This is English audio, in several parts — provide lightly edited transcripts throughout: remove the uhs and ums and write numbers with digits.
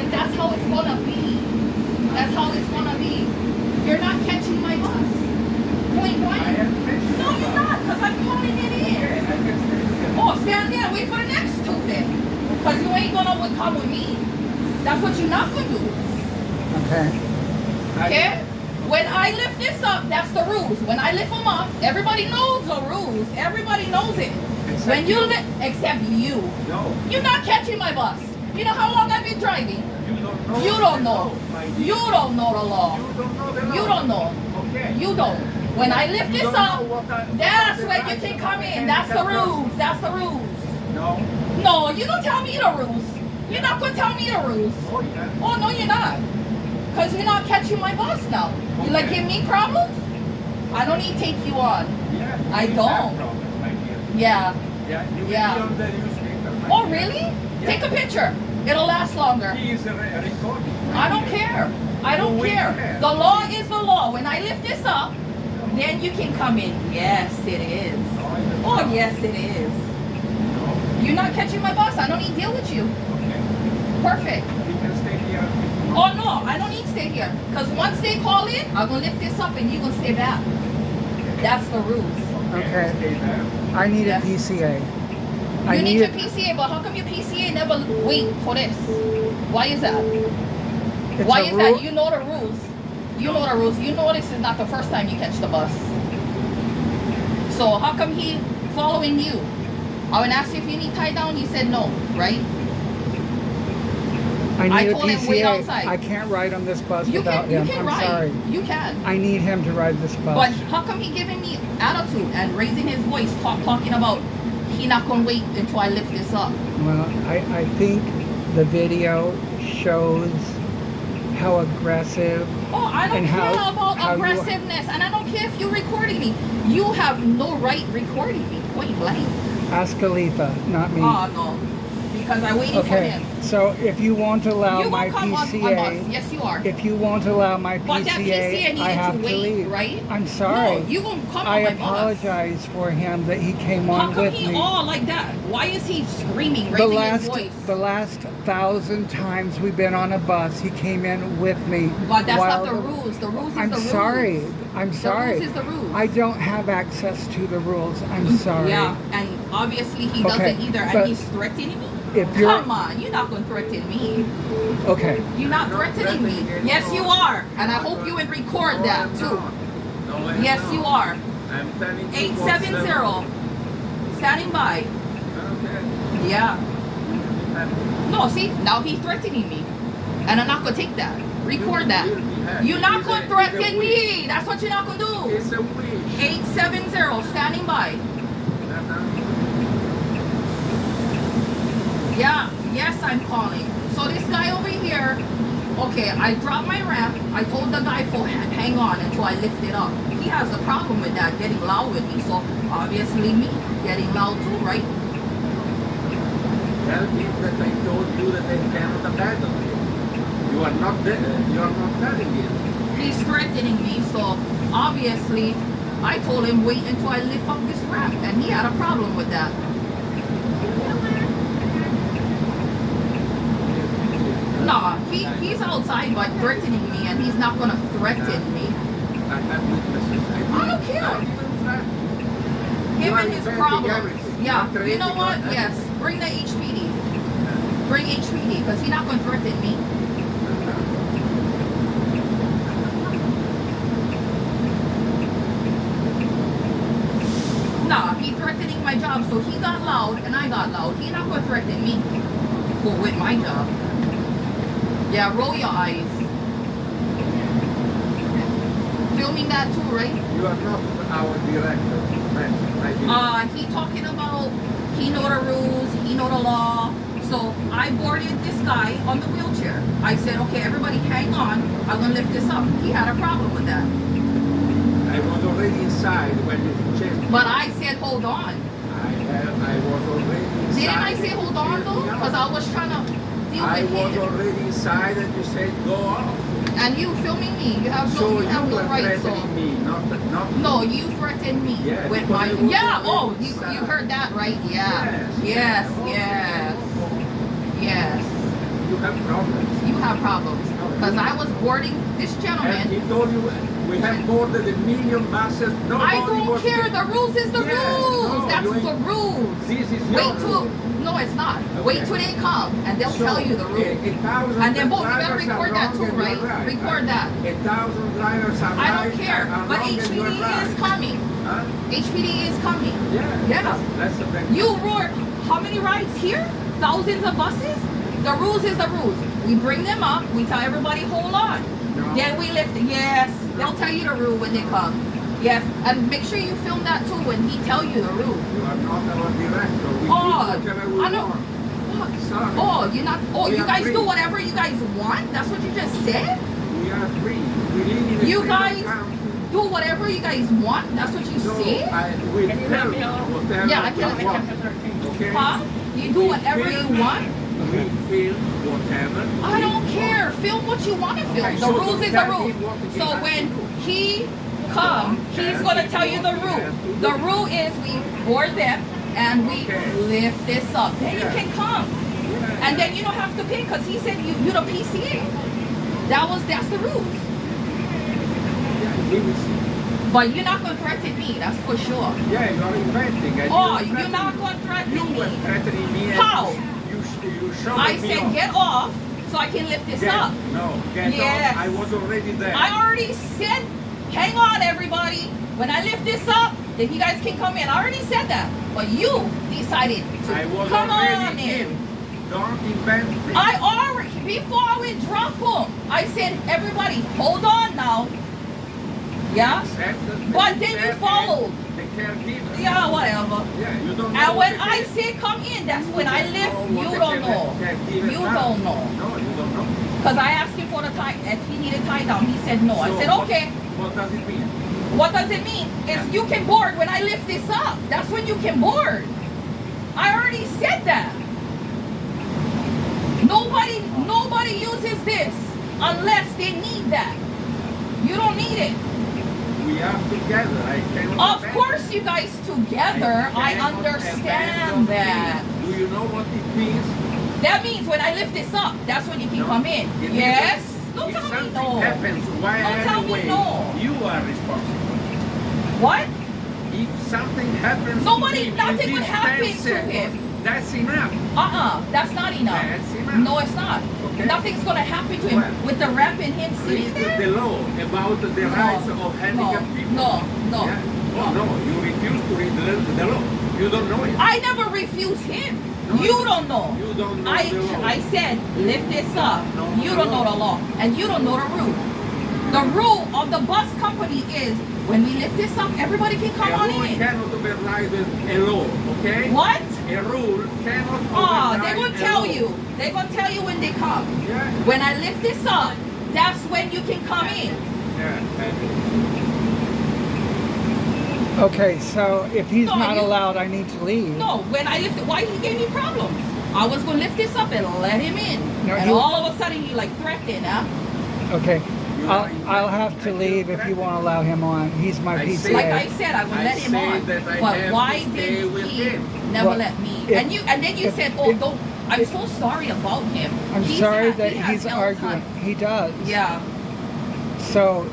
And that's how it's gonna be. That's how it's gonna be. You're not catching my bus. Point blank. No, you're not, because I'm calling it in. Oh, stand there. Wait for the next two then. Because you ain't gonna come with me. That's what you're not gonna do. Okay. Okay? When I lift this up, that's the rules. When I lift them up, everybody knows the rules. Everybody knows it. When you lift, except you. No. You're not catching my bus. You know how long I've been driving? You don't know. You don't know the law. You don't know the law. You don't know. Okay. You don't. When I lift You this don't up, know what that's the when you rights can of come the in. That's the handicapped rules. That's the rules. No. No, you don't tell me the rules. You're not going to tell me the rules. Oh, yeah. Oh, no, you're not. Because you're not catching my bus now. You like give me problems? I don't need to take you on. Yeah. I you don't. have problems, my dear. Yeah. Yeah. You will Yeah. be on the newspaper, my Oh, dear. really? Yeah. Take a picture. It'll last longer. He is recording. my I don't dear. care. I don't You will care. care. The law is the law. When I lift this up, then you can come in. Yes, it is. No, I don't Oh, know. yes, it is. No. You're not catching my bus. I don't need to deal with you. Okay. Perfect. You can stay here. Oh, no, I don't need to stay here. Because once they call in, I'm going to lift this up and you're going to stay back. That's the rules. Okay. Stay there. I need Yes. a PCA. You need your PCA, but how come your PCA never wait for this? Why is that? It's Why a is rule- that? You know the rules. You know the rules. You know this is not the first time you catch the bus. So how come he following you? I would ask you if you need tie down. You said no, right? I I need a told him wait PCA. outside. I can't ride on this bus You without can. You him. can I'm ride. sorry. You can. I need him to ride this bus. But how come he giving me attitude and raising his voice, talking about he not gonna wait until I lift this up? Well, I think the video shows how aggressive. Oh, I don't And care how about you- aggressiveness, and I don't care if you're recording me. You have no right recording me, point blank. Ask Khalifa, not me. Oh no, because I'm waiting for Okay, him. so if you won't allow You my won't come on PCA, bus. Yes, you are. if you won't allow my But that PCA PCA, needed I have to to wait, leave. right? I'm sorry. No, you gonna come I on my bus. apologize for him that he came How on come with he me. all like that? Why is he screaming, The raising his voice? last 1,000 times we've been on a bus, he came in with me. But that's while not the rules. The rules is I'm the rules. sorry. I'm sorry. The rules is the rules. I don't have access to the rules. I'm sorry. Yeah, and obviously he Okay, doesn't either, and but he's threatening me. if you're- Come on, you're not gonna threaten me. Okay. You're not threatening me. Yes, you are, and I hope you would record that too. No, Yes, you are. I'm telling you. 870, standing by. Okay. Yeah. No, see, now he's threatening me, and I'm not gonna take that. Record that. You're not gonna threaten me. That's what you're not gonna do. It's a wish. 870, standing by. Yeah, yes, I'm calling. So this guy over here, okay, I dropped my ramp. I told the guy for hang on until I lift it up. He has a problem with that, getting loud with me. So obviously me getting loud too, right? Tell him that I told you that I cannot abandon you. You are not there. You are not telling it. He's threatening me, so obviously I told him wait until I lift up this ramp, and he had a problem with that. Nah, he's outside but threatening me, and he's not gonna threaten me. I have witnesses. I don't care. Him and his problems. Yeah, you know what? Yes, bring the HPD. Bring HPD, because he's not gonna threaten me. Nah, he threatening my job, so he got loud and I got loud. He not gonna threaten me for with my job. Yeah, roll your eyes. Filming that too, right? You are not our director. He talking about he know the rules, he know the law. So I boarded this guy on the wheelchair. I said, okay, everybody hang on. I'm gonna lift this up. He had a problem with that. I was already inside when you changed. But I said, hold on. I was already inside. Didn't I say hold on though? Because I was trying to deal I with was him. already inside and you said go off. And you filming me. You have no, So you have you no were right. So threatening me, not no, you threatened me Yeah, with because my I was yeah. Oh, already you inside. heard that right? Yeah. Yes. Yes. Yes. Yes. you have problems. You have problems. Because I was boarding this And gentleman. he told you we have boarded a million buses. Nobody I don't was care. The rules is the Yeah, rules. no, That's you the ain't- rules. This is Wait your till rule. no, it's not. Okay. Wait till they come and they'll So, tell you the rule. a thousand And then, both, you better drivers are record that wrong too, and right? you're right. Record that. 1,000 drivers are I right. don't care. are But wrong and you're HPD right. is coming. Huh? HPD is coming. Yeah. Yeah. That's the big. You roar. How many rides here? Thousands of buses? The rules is the rules. We bring them up. We tell everybody, hold on. No. Then we lift it. Yes. They'll tell you the rule when they come. Yes. And make sure you film that too when he tell you the rule. You are not our director. We Oh, do whatever we I know. want. What? Sorry. Oh, you're not. Oh, We you are guys free. do whatever you guys want? That's what you just said? We are free. We live in a You freedom guys country. do whatever you guys want? That's what you So say? we tell whatever Yeah, I can- we want. Okay? Huh? You do whatever you want? We feel whatever. I don't care. Film what you want to film. Okay, The so rules is the that rules. is what we So have to when do. he come, he's gonna tell you the rule. The rule is we board them and we Okay. lift this up. Then you Yeah. can come. Yeah. And then you don't have to pay because he said you're the PCA. That's the rules. Yeah, we will see. But you're not gonna threaten me, that's for sure. Yeah, you are inventing. And Oh, you you're not gonna threaten You were me. threatening me. and How? You showed I me said off. get off so I can lift this Get, up. No, get Yes. off. I was already there. I already said, hang on everybody. When I lift this up, then you guys can come in. I already said that. But you decided to I was come on already in. Don't invent me. I already, before I would drop them, I said, everybody, hold on now. Yeah? But then you followed. The caregiver. Yeah, whatever. Yeah, you don't know. And what when the I care- say come in, that's when I lift, what you the don't know. caregiver You does. don't know. No, you don't know. Because I asked him for the tie, if he needed tie down, he said no. I So said, what- okay. What does it mean? What does it mean? Is you can board when I lift this up. That's when you can board. I already said that. Nobody uses this unless they need that. You don't need it. We are together. I cannot Of abandon course you guys together, I cannot understand abandon that. you. Do you know what it means? That means when I lift this up, that's when you can No. come in. It Yes? means Don't if tell me something no. happens, why Don't tell me anyway? no. You are responsible. What? If something happens Nobody- to him nothing in would these happen 10 to seconds, him. that's enough. That's not enough. That's enough. No, it's not. Okay. Nothing's gonna happen to him Well, with the ramp and him sitting Read there. the law about the rights of handicapped people. No, no, Yeah? no. Oh, no, you refuse to read the law. You don't know it. I never refuse him. No, You don't know. You don't know I the law. I said lift this up. No, You don't know the law, and you don't know the rule. The rule of the bus company is when we lift this up, everybody can come on A rule in. cannot override a law, okay? What? A rule cannot Oh, override they will a tell law. you. They're gonna tell you when they come. Yeah. When I lift this up, that's when you can come in. Yeah. Okay, so if he's No, not you- allowed, I need to leave. No, when I lift it, why he gave me problems? I was gonna lift this up and let him in, No, and you- all of a sudden you like threatened, huh? Okay, I'll have to leave if you won't allow him on. He's my I PCA. see. Like I said, I would I let him say on. that I But have why to stay did with he him. never Well, let me? if- And then you if- said, oh, if- don't. I'm so sorry about him. I'm He's sorry had- that he has he's Alzheimer's. arguing. He does. Yeah. So,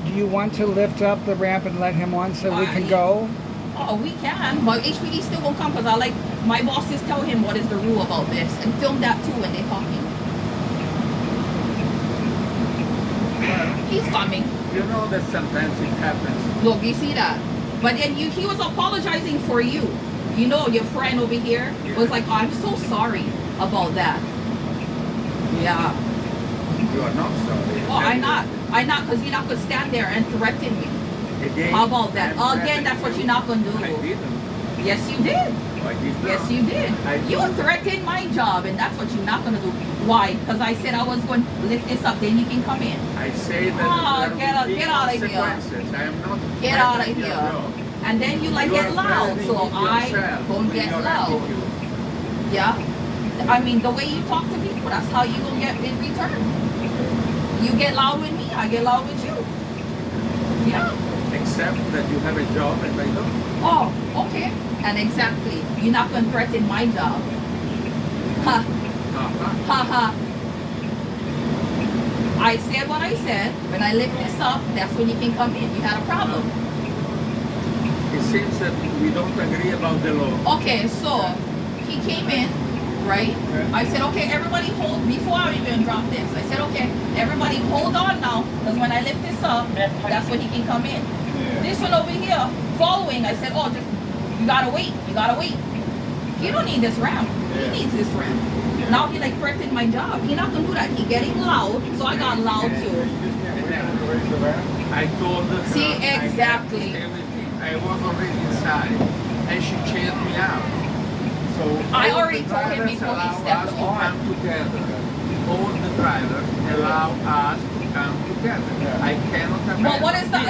do you want to lift up the ramp and let him on so we can go? Oh, we can, but HPD still won't come because I like my bosses tell him what is the rule about this and film that too when they're talking. He's coming. You know that sometimes it happens. Look, you see that? But then he was apologizing for you. You know, your friend over here was like, oh, I'm so sorry about that. Yeah. You are not sorry. Well, I'm not because you're not going to stand there and threaten me. Again, How about that? I'm Again, that's what threatening you're not going to you. I do. didn't. Yes, you did. I did not. Yes, you did. I You didn't. threatened my job, and that's what you're not going to do. Why? Because I said I was going to lift this up, then you can come in. I say that Oh, there get will out- be get out of here. consequences. I am not Get out of threatening your here. job. And then you like You get are loud, so threatening I yourself don't with get your loud. attitude. Yeah. I mean, the way you talk to people, that's how you gonna get in return. You get loud with me, I get loud with you. Yeah. Except that you have a job and I don't. Oh, okay. And exactly, you're not gonna threaten my job. Ha Uh-huh. ha ha. I said what I said. When I lift this up, that's when you can come in. You had a problem. It seems that we don't agree about the law. Okay, so he came in, right? I said, okay, everybody hold, before I even drop this, I said, okay, everybody hold on now, because when I lift this up, that's when he can come in. This one over here, following, I said, oh, just, you gotta wait. You don't need this ramp. He needs this ramp. Now he like corrected my job. He not gonna do that. He getting loud, so I got loud too. I told her. See, exactly. I was already inside, and she chased me out. So I already told him before he stepped us to over. come together. All the drivers allow us to come together. I cannot imagine. Well, what is the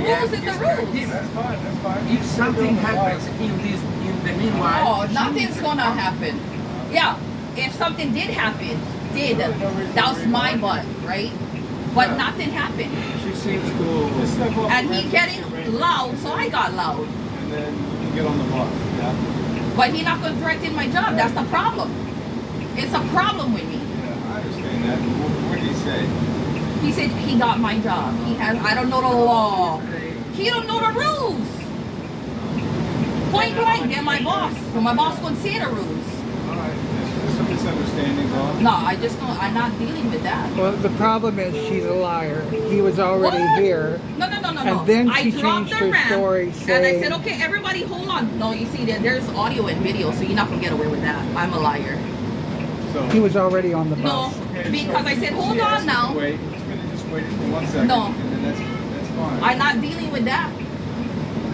rules is the rules. That's fine. If something happens in the meanwhile, Oh, nothing's gonna happen. Yeah, if something did happen, that was my butt, right? But nothing happened. she seems to. And he getting loud, so I got loud. And then you get on the bus, yeah? But he not gonna threaten my job. That's the problem. It's a problem with me. Yeah, I understand that. What did he say? He said he got my job. He has. I don't know the law. He don't know the rules. Point blank, they're my boss. So my boss gonna say the rules. Alright, there's some misunderstandings on. No, I just don't. I'm not dealing with that. Well, the problem is she's a liar. He was already What? here. No. And then I she dropped changed the her ramp, story and I saying- said, okay, everybody, hold on. No, you see, there's audio and video, so you're not gonna get away with that. I'm a liar. So, He was already on the No, bus. because I said, hold on now. Wait, he's gonna just wait for 1 second. No. And then that's fine. I'm not dealing with that.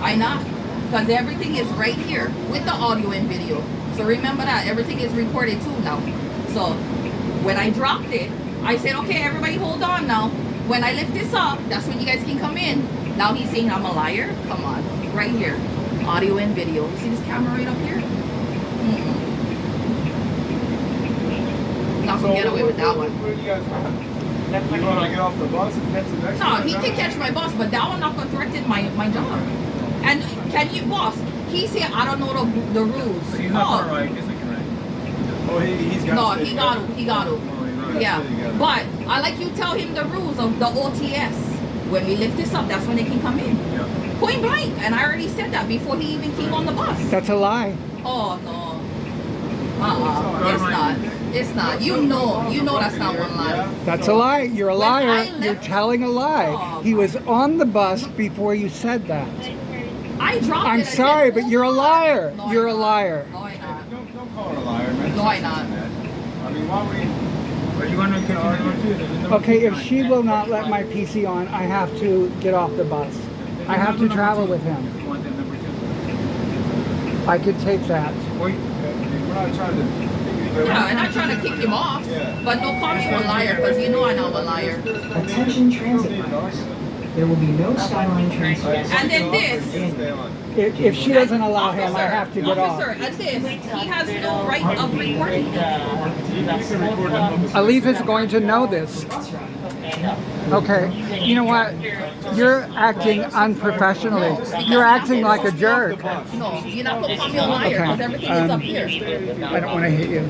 I'm not. Because everything is right here with the audio and video. So remember that. Everything is recorded too now. So when I dropped it, I said, okay, everybody hold on now. When I lift this up, that's when you guys can come in. Now he's saying I'm a liar? Come on. Right here. Audio and video. You see this camera right up here? Not gonna get away with that one. Where do you guys want? You want to get off the bus and catch the next No, one? he can catch my boss, but that one not gonna threaten my job. And can you, boss? He said I don't know the rules. He's not far right, isn't he? Right? Oh, he's got No, to he stay got back. to. He got to. Yeah, but I like you tell him the rules of the OTS. When we lift this up, that's when they can come in. Yeah. Point blank. And I already said that before he even came on the bus. That's a lie. Oh no. It's not. It's not. You know that's not one lie. That's a lie. You're a When I liar. left- You're telling a lie. Oh, He was on the bus before you said that. I dropped it. I'm I said, sorry, but you're a "Hold on." liar. No, You're I'm a not. liar. No, I'm not. Don't call her a liar, man. No, I'm not. I mean, why would he? Are you going to continue on too? There's a number Okay, two if sign. she will not let my PC on, I have to get off the bus. I have to travel with him. If you want that number two. I could take that. Or you- We're not trying to. Yeah, and I'm trying to kick him off. But don't call me a liar, because you know I know I'm a liar. Attention transit bus. There will be no Skyline transit. And then this. Stay on. If she doesn't allow him, I Officer, have to get off. Officer, and this, he has no right of recording. You can record the public. Alif is going to know this. Okay, you know what? You're acting unprofessionally. You're acting like a jerk. No, you're not going to call me a liar, because everything is up here. I don't want to hit you.